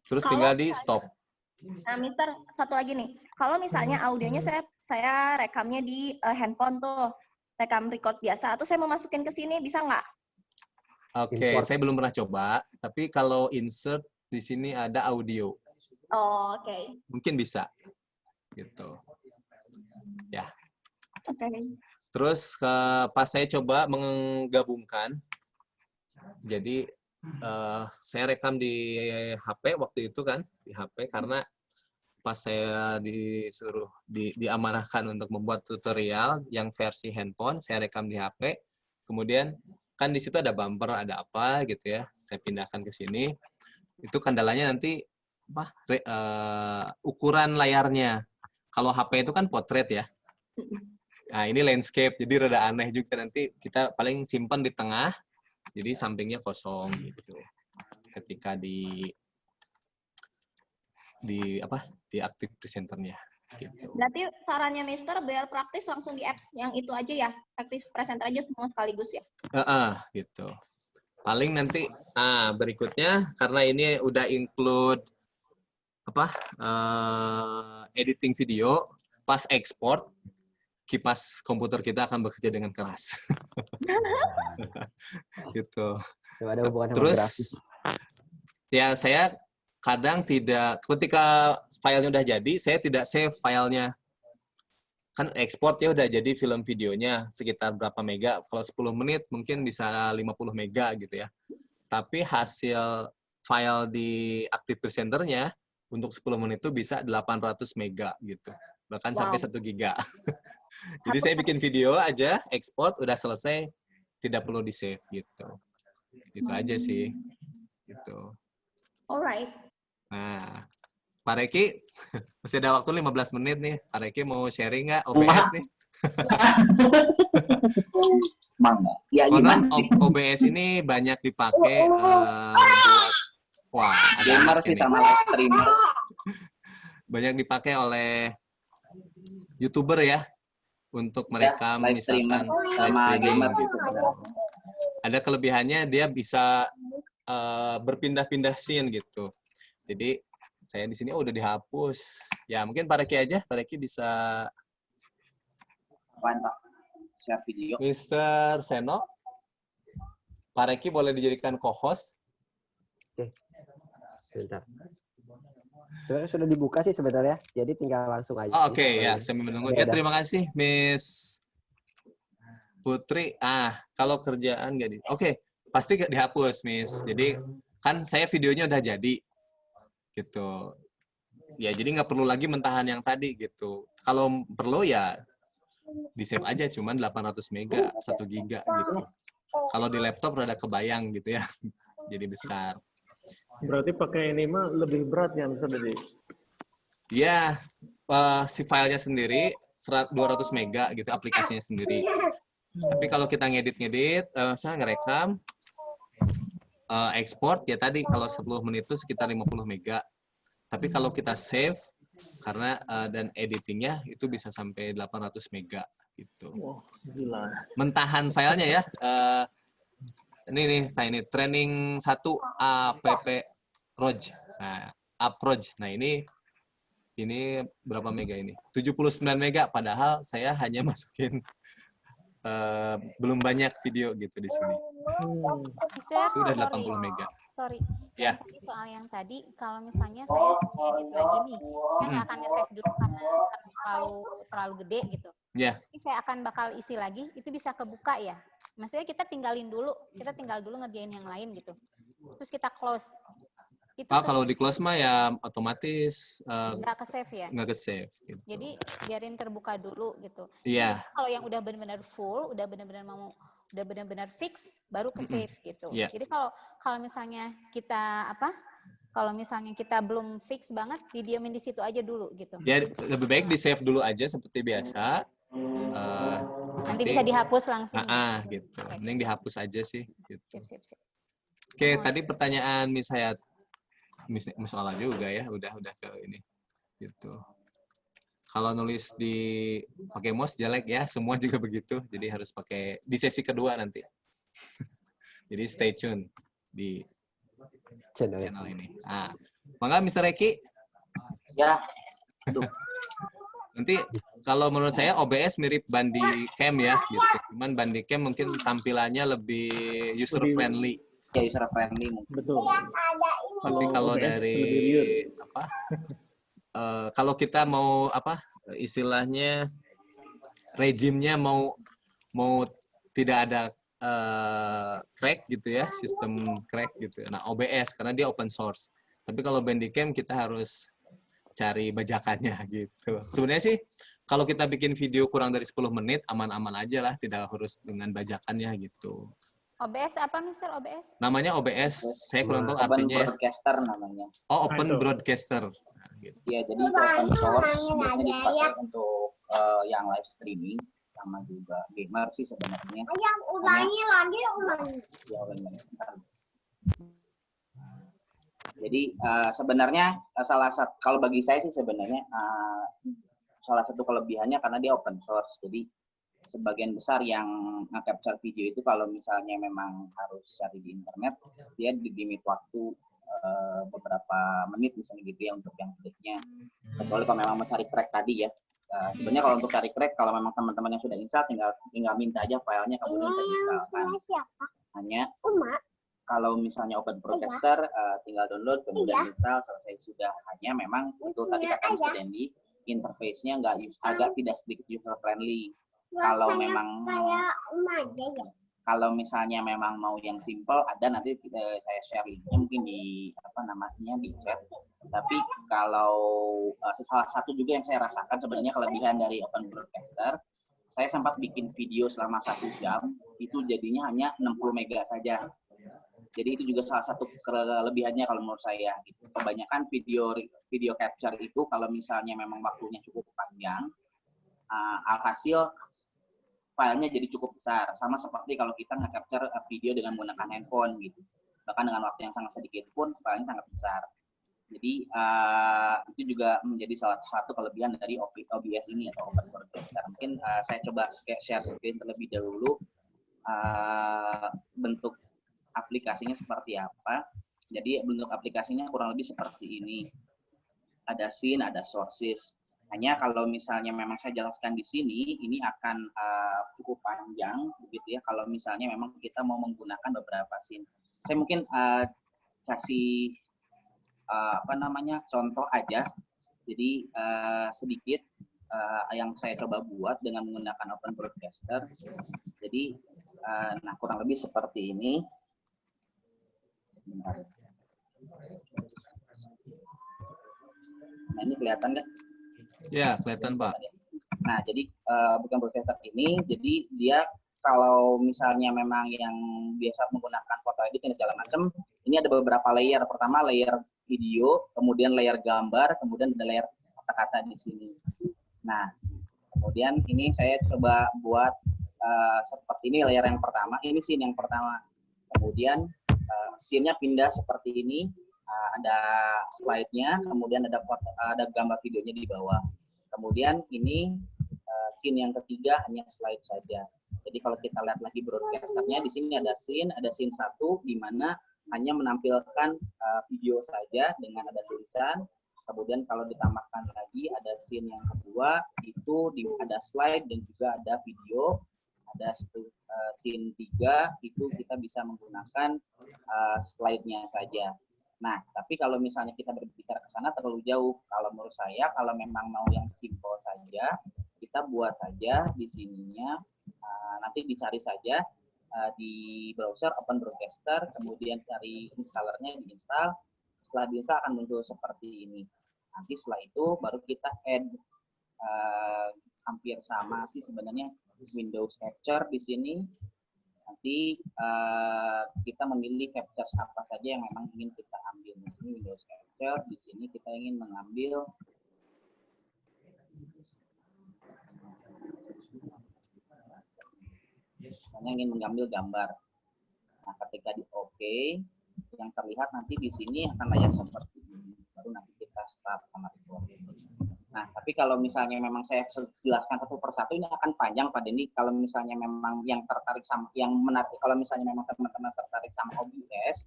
Terus tinggal di stop.
Nah, Mister, satu lagi nih. Kalau misalnya audionya saya rekamnya di handphone tuh, rekam record biasa, atau saya mau masukin ke sini, bisa nggak?
Oke, saya belum pernah coba, tapi kalau insert di sini ada audio.
Oh, oke.
Mungkin bisa. Gitu. Ya.
Oke.
Terus pas saya coba menggabungkan, jadi saya rekam di HP waktu itu kan, di HP karena pas saya disuruh diamanahkan untuk membuat tutorial yang versi handphone, saya rekam di HP. Kemudian kan di situ ada bumper, ada apa gitu ya. Saya pindahkan ke sini. Itu kendalanya nanti ukuran layarnya. Kalau HP itu kan potret ya. Nah, ini landscape, jadi rada aneh juga, nanti kita paling simpan di tengah, jadi sampingnya kosong gitu. Ketika di Active Presenter-nya gitu.
Berarti sarannya Mister biar praktis langsung di apps yang itu aja ya, Active Presenter aja semua sekaligus ya.
Gitu. Paling nanti berikutnya karena ini udah include editing video, pas ekspor kipas komputer kita akan bekerja dengan keras. Gitu. Terus ya saya kadang tidak, ketika filenya udah jadi, saya tidak save filenya. Kan ekspor ya udah jadi film videonya sekitar berapa mega, kalau 10 menit mungkin bisa 50 mega gitu ya. Tapi hasil file di Active Presenter-nya untuk 10 menit itu bisa 800 mega gitu. Bahkan sampai 1 giga. Jadi saya bikin video aja, ekspor, udah selesai, tidak perlu di-save gitu. Gitu aja sih. Gitu.
Alright.
Nah, Pak Reki, masih ada waktu 15 menit nih. Pak Reki mau sharing nggak OBS nih? Konon OBS ini banyak dipakai buat
gamer sih sama live streamer.
Banyak dipakai oleh YouTuber ya untuk merekam
live
misalkan live streaming gitu. Ada kelebihannya dia bisa berpindah-pindah scene gitu. Jadi saya di sini udah dihapus. Ya mungkin Pak Reki aja, Pak Reki bisa.
Mantap. Share video.
Mr. Seno, Pak Reki boleh dijadikan co-host.
Oke, sebentar. Sebenarnya sudah dibuka sih sebenarnya, jadi tinggal langsung aja.
Oke, ya, sambil menunggu. Ya, terima kasih, Miss Putri. Kalau kerjaan nggak di... Oke, pasti dihapus, Miss. Jadi, kan saya videonya udah jadi. Gitu. Ya, jadi nggak perlu lagi mentahan yang tadi, gitu. Kalau perlu, ya di-save aja, cuman 800 mega, 1 giga, gitu. Kalau di laptop rada kebayang, gitu ya. Jadi besar.
Berarti pakai ini mah lebih berat ya, misalnya tadi?
Iya, si filenya sendiri 200 mega gitu aplikasinya sendiri. Tapi kalau kita ngedit, saya ngerekam, ekspor ya tadi kalau 10 menit itu sekitar 50 mega. Tapi kalau kita save karena dan editingnya itu bisa sampai 800 mega gitu.
Wah, gila.
Mentahan filenya ya. Ini nih Tiny Training 1 app Roj. Nah, Uproj. Nah, ini berapa mega ini? 79 mega padahal saya hanya masukin belum banyak video gitu di sini.
Mister,
Itu udah 80 mega.
sorry.
Ya.
Tadi soal yang tadi, kalau misalnya saya edit lagi nih, saya nggak akan nge-save dulu karena terlalu gede gitu.
Ya.
Ini saya akan bakal isi lagi, itu bisa kebuka ya. Maksudnya kita tinggal dulu ngerjain yang lain gitu. Terus kita close. Itu
Kalau di close mah ya otomatis
nggak ke-save ya.
nggak ke-save. Gitu.
Jadi biarin terbuka dulu gitu.
Iya.
Jadi, kalau yang udah benar-benar full, udah benar-benar fix, baru ke save gitu.
Yeah.
Jadi kalau misalnya kita belum fix banget, didiamin di situ aja dulu gitu.
Ya lebih baik di save dulu aja seperti biasa.
Nanti bisa dihapus langsung.
Gitu. Mending dihapus aja sih. Gitu.
Sip.
Oke, tadi pertanyaan Miss Ola juga ya, udah ke ini. Gitu. Kalau nulis pakai mouse jelek ya, semua juga begitu. Jadi harus pakai di sesi kedua nanti. Jadi stay tune di channel ini. Mangga Mr. Eki.
Ya.
Nanti kalau menurut saya OBS mirip Bandicam ya, gitu. Cuman Bandicam mungkin tampilannya lebih user friendly.
Ya, user friendly mungkin.
Betul.
Tapi kalau dari kalau kita mau istilahnya rejimnya mau tidak ada crack gitu ya, sistem crack gitu. Nah, OBS karena dia open source. Tapi kalau Bandicam kita harus cari bajakannya gitu. Sebenarnya sih kalau kita bikin video kurang dari 10 menit aman-aman aja lah, tidak harus dengan bajakannya gitu.
OBS apa Mister OBS?
Namanya OBS, saya kurang tahu
Open
artinya ya.
Broadcaster namanya.
Oh, Open Broadcaster. Nah, gitu.
Iya, jadi itu open source biasanya dipakai untuk yang live streaming sama juga gamer sih sebenarnya.
Ulangi.
Ya, ulangi. Jadi sebenarnya kalau bagi saya sih sebenarnya salah satu kelebihannya karena dia open source. Jadi sebagian besar yang nge-capture video itu kalau misalnya memang harus cari di internet, dia di limit waktu beberapa menit misalnya gitu ya untuk yang kliknya. Kecuali kalau memang mau cari crack tadi ya. Sebenarnya kalau untuk cari crack, kalau memang teman-teman yang sudah install, tinggal minta aja filenya kemudian kita instalkan. Hanya kalau misalnya Open Broadcaster, tinggal download kemudian install, selesai sudah. Hanya memang untuk tadi kata Mr. Dendi, interface-nya agak tidak sedikit user friendly. Kalau misalnya memang mau yang simple, ada nanti saya share linknya mungkin di di chat. Tapi kalau salah satu juga yang saya rasakan sebenarnya kelebihan dari Open Broadcaster, saya sempat bikin video selama 1 jam, itu jadinya hanya 60 mega saja. Jadi itu juga salah satu kelebihannya kalau menurut saya. Kebanyakan video capture itu kalau misalnya memang waktunya cukup panjang, alhasil filenya jadi cukup besar, sama seperti kalau kita nge-capture video dengan menggunakan handphone gitu. Bahkan dengan waktu yang sangat sedikit pun filenya sangat besar. Jadi itu juga menjadi salah satu kelebihan dari OBS ini atau Open Broadcaster. Mungkin saya coba share screen terlebih dahulu bentuk aplikasinya seperti apa. Jadi bentuk aplikasinya kurang lebih seperti ini. Ada scene, ada sources. Hanya kalau misalnya memang saya jelaskan di sini, ini akan cukup panjang, begitu ya. Kalau misalnya memang kita mau menggunakan beberapa scene, saya mungkin kasih contoh aja. Jadi sedikit yang saya coba buat dengan menggunakan Open Broadcaster. Jadi, kurang lebih seperti ini. Bentar. Nah, ini kelihatan nggak?
Ya, kelihatan Pak.
Nah, jadi bukan broadcaster ini, jadi dia kalau misalnya memang yang biasa menggunakan foto editing segala macam, ini ada beberapa layer. Pertama layer video, kemudian layer gambar, kemudian ada layer kata-kata di sini. Nah, Kemudian ini saya coba buat seperti ini layer yang pertama. Ini scene yang pertama. Kemudian scene-nya pindah seperti ini. Ada slide-nya, kemudian ada gambar videonya di bawah. Kemudian ini scene yang ketiga hanya slide saja. Jadi kalau kita lihat lagi broadcasternya, di sini ada scene 1 di mana hanya menampilkan video saja dengan ada tulisan. Kemudian kalau ditambahkan lagi ada scene yang kedua, itu ada slide dan juga ada video. Ada scene 3, itu kita bisa menggunakan slide-nya saja. Nah, tapi kalau misalnya kita berbicara ke sana terlalu jauh. Kalau menurut saya, kalau memang mau yang simple saja, kita buat saja di sininya. Nanti dicari saja di browser Open Broadcaster, kemudian cari installernya, diinstal. Setelah diinstal akan muncul seperti ini. Nanti setelah itu baru kita add hampir sama sih sebenarnya Windows Capture di sini. Nanti kita memilih capture apa saja yang memang ingin kita ambil. Di sini Windows Capture, di sini kita ingin mengambil misalnya ingin mengambil gambar. Nah, ketika di OK, yang terlihat nanti di sini akan layar seperti ini. Baru nanti kita start sama recording. Nah, tapi kalau misalnya memang saya jelaskan satu persatu ini akan panjang Pak Denny. Kalau misalnya memang yang tertarik sama, yang menarik, kalau misalnya memang teman-teman tertarik sama OBS,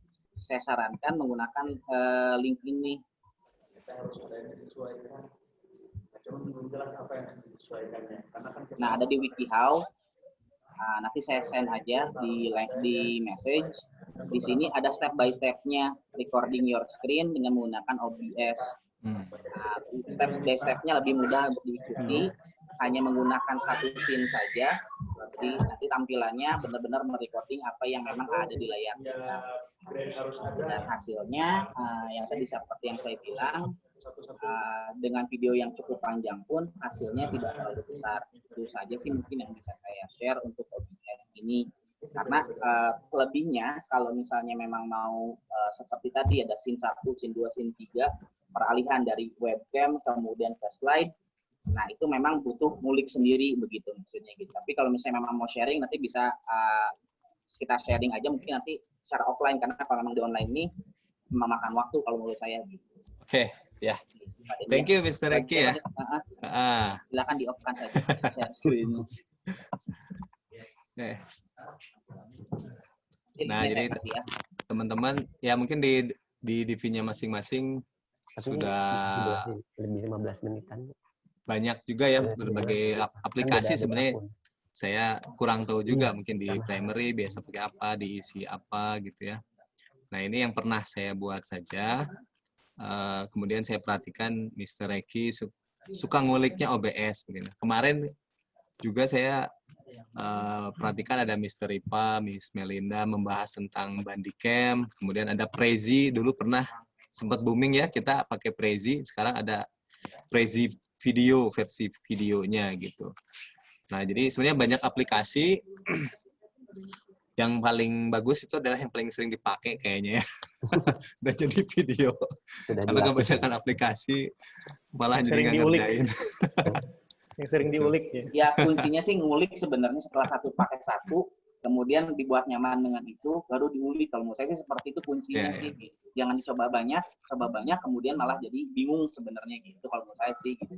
saya sarankan menggunakan link ini. Kita harus ada yang disesuaikan. Cuma belum jelas apa yang disesuaikannya. Nah, ada di WikiHow. Nanti saya send aja di message. Di sini ada step by step-nya recording your screen dengan menggunakan OBS. Step by step-nya lebih mudah untuk diikuti, hanya menggunakan satu scene saja. Jadi nanti tampilannya benar-benar merecording apa yang memang ada di layar. Dan hasilnya yang tadi seperti yang saya bilang, dengan video yang cukup panjang pun hasilnya tidak terlalu besar. Itu saja sih mungkin yang bisa saya share untuk OBS ini. Karena lebihnya kalau misalnya memang mau seperti tadi ada scene 1, scene 2, scene 3, peralihan dari webcam kemudian ke slide. Nah, itu memang butuh ngulik sendiri begitu maksudnya gitu. Tapi kalau misalnya memang mau sharing nanti bisa kita sharing aja mungkin nanti secara offline, karena kalau memang di online ini memakan waktu kalau menurut saya gitu.
Oke, ya. Thank you Mr. Eki ya.
Silakan di-off-kan saja share screen.
Nah, jadi teman-teman ya mungkin di DV-nya masing-masing sudah
lebih 15 menitan.
Banyak juga ya berbagai aplikasi sebenarnya. Saya kurang tahu juga mungkin di primary biasa pakai apa, diisi apa gitu ya. Nah, ini yang pernah saya buat saja. Kemudian saya perhatikan Mr. Eki suka nguliknya OBS. Begini. Kemarin juga saya perhatikan ada Mr. Ipa, Miss Melinda membahas tentang Bandicam. Kemudian ada Prezi, dulu pernah sempat booming ya, kita pakai Prezi. Sekarang ada Prezi video, versi videonya gitu. Nah, jadi sebenarnya banyak aplikasi. Yang paling bagus itu adalah yang paling sering dipakai kayaknya ya. Dan jadi video. Karena kebanyakan aplikasi malah jadi nggak ngerjain.
Yang sering diulik ya.
Ya, kuncinya sih ngulik sebenarnya setelah satu pakai satu, kemudian dibuat nyaman dengan itu, baru diulik. Kalau menurut saya sih seperti itu kuncinya sih. Jangan dicoba banyak, kemudian malah jadi bingung sebenarnya gitu. Kalau menurut saya sih gitu.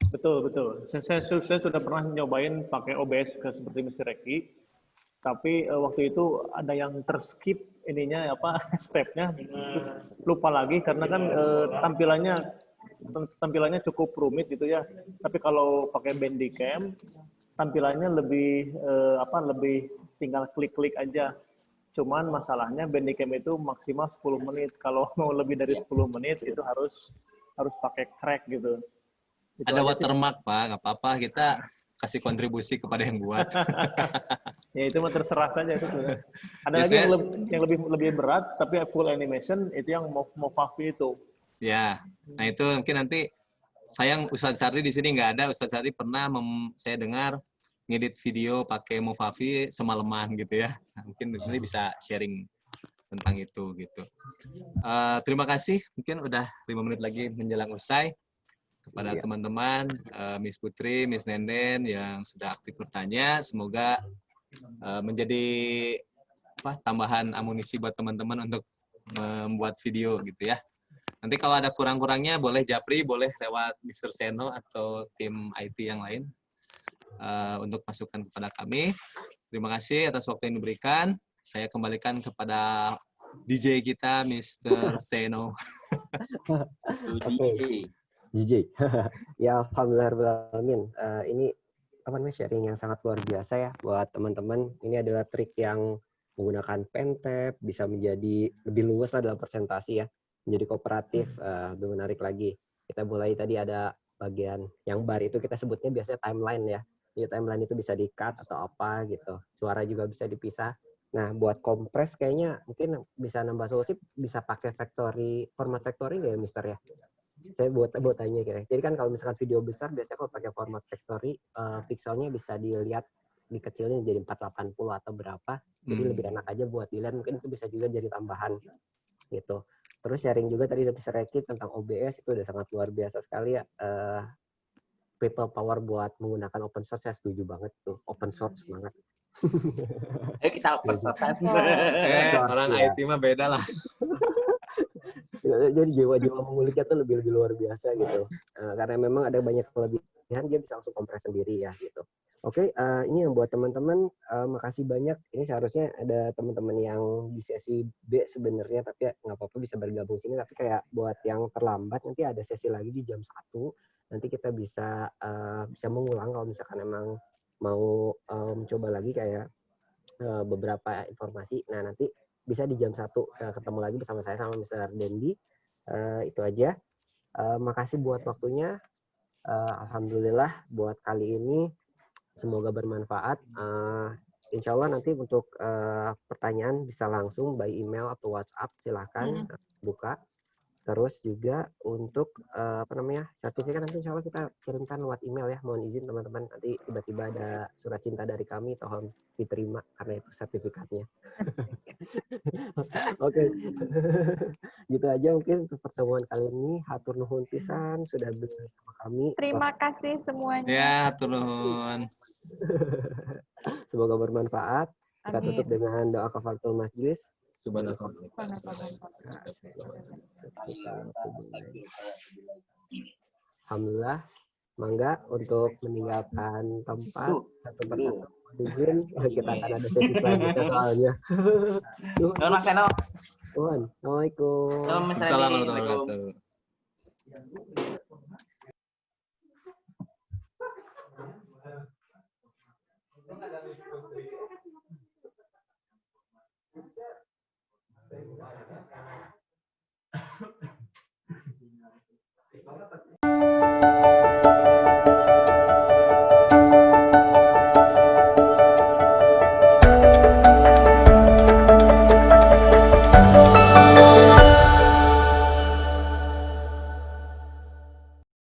Betul. Saya sudah pernah nyobain pakai OBS seperti Mr. Eki. Tapi waktu itu ada yang terskip ininya stepnya, terus lupa lagi karena kan tampilannya cukup rumit gitu ya. Tapi kalau pakai Bandicam tampilannya lebih lebih tinggal klik-klik aja. Cuman masalahnya Bandicam itu maksimal 10 menit. Kalau mau lebih dari 10 menit itu harus pakai crack gitu. Itu
ada watermark Pak, nggak apa-apa, kita kasih kontribusi kepada yang buat.
Ya itu mah terserah saja itu. Ada lagi yang lebih berat tapi full animation, itu yang Movavi itu.
Ya, nah itu mungkin nanti sayang Ustadz Sardi di sini nggak ada. Ustadz Sardi pernah saya dengar ngedit video pakai Movavi semalaman gitu ya. Nah, mungkin ini bisa sharing tentang itu gitu. Terima kasih. Mungkin udah 5 menit lagi menjelang usai. kepada
Iya.
teman-teman, Miss Putri, Miss Nenden yang sudah aktif bertanya. Semoga menjadi tambahan amunisi buat teman-teman untuk membuat video gitu ya. Nanti kalau ada kurang-kurangnya boleh Japri, boleh lewat Mr. Seno atau tim IT yang lain untuk masukan kepada kami. Terima kasih atas waktu yang diberikan. Saya kembalikan kepada DJ kita, Mr. Seno.
Oke. DJ. Ya, alhamdulillahirrahmanirrahim. Ini apa namanya, sharing yang sangat luar biasa ya buat teman-teman. Ini adalah trik yang menggunakan pentap, bisa menjadi lebih luas lah dalam presentasi ya. Menjadi kooperatif, lebih menarik lagi. Kita mulai tadi ada bagian yang bar itu kita sebutnya biasanya timeline ya. Jadi timeline itu bisa di-cut atau apa gitu. Suara juga bisa dipisah. Nah, buat kompres kayaknya mungkin bisa nambah solusi, bisa pakai format factory nggak ya, Mister ya? Saya buat tanya kira. Jadi kan kalau misalkan video besar biasanya kalau pakai format factory pixelnya bisa dilihat dikecilin jadi 480 atau berapa. Jadi lebih enak aja buat dilihat, mungkin itu bisa juga jadi tambahan gitu. Terus sharing juga tadi dari Rekit tentang OBS itu udah sangat luar biasa sekali ya. People power buat menggunakan open source, saya setuju banget tuh. Open source banget.
Ayo kita open source.
Orang
ya.
IT mah beda lah.
Jadi jiwa-jiwa menguliknya tuh lebih luar biasa gitu. Karena memang ada banyak kelebihan, dia bisa langsung kompres sendiri ya gitu. Oke, ini yang buat teman-teman, makasih banyak. Ini seharusnya ada teman-teman yang di sesi B sebenarnya, tapi ya nggak apa-apa bisa bergabung sini. Tapi kayak buat yang terlambat, nanti ada sesi lagi di jam 1. Nanti kita bisa mengulang kalau misalkan emang mau mencoba lagi kayak beberapa informasi. Nah, nanti bisa di jam 1 ketemu lagi bersama saya sama Mr. Dendi. Itu aja. Makasih buat waktunya. Alhamdulillah buat kali ini semoga bermanfaat. Insya Allah nanti untuk pertanyaan bisa langsung by email atau WhatsApp, silahkan buka. Terus juga untuk sertifikat nanti insya Allah kita kirimkan lewat email ya. Mohon izin teman-teman, nanti tiba-tiba ada surat cinta dari kami, tolong diterima karena itu sertifikatnya. Oke. Gitu aja mungkin untuk pertemuan kali ini. Hatur nuhun pisan sudah bersama kami.
Terima kasih semuanya.
Ya, hatur nuhun.
Semoga bermanfaat. Kita
Amin.
tutup dengan doa kafaratul majlis. Alhamdulillah. Mangga untuk meninggalkan tempat satu persatu. Izin kita akan ada sesi selanjutnya soalnya.
Nuhun Mas Seno.
Tuhan, Assalamualaikum.
Assalamualaikum warahmatullahi wabarakatuh.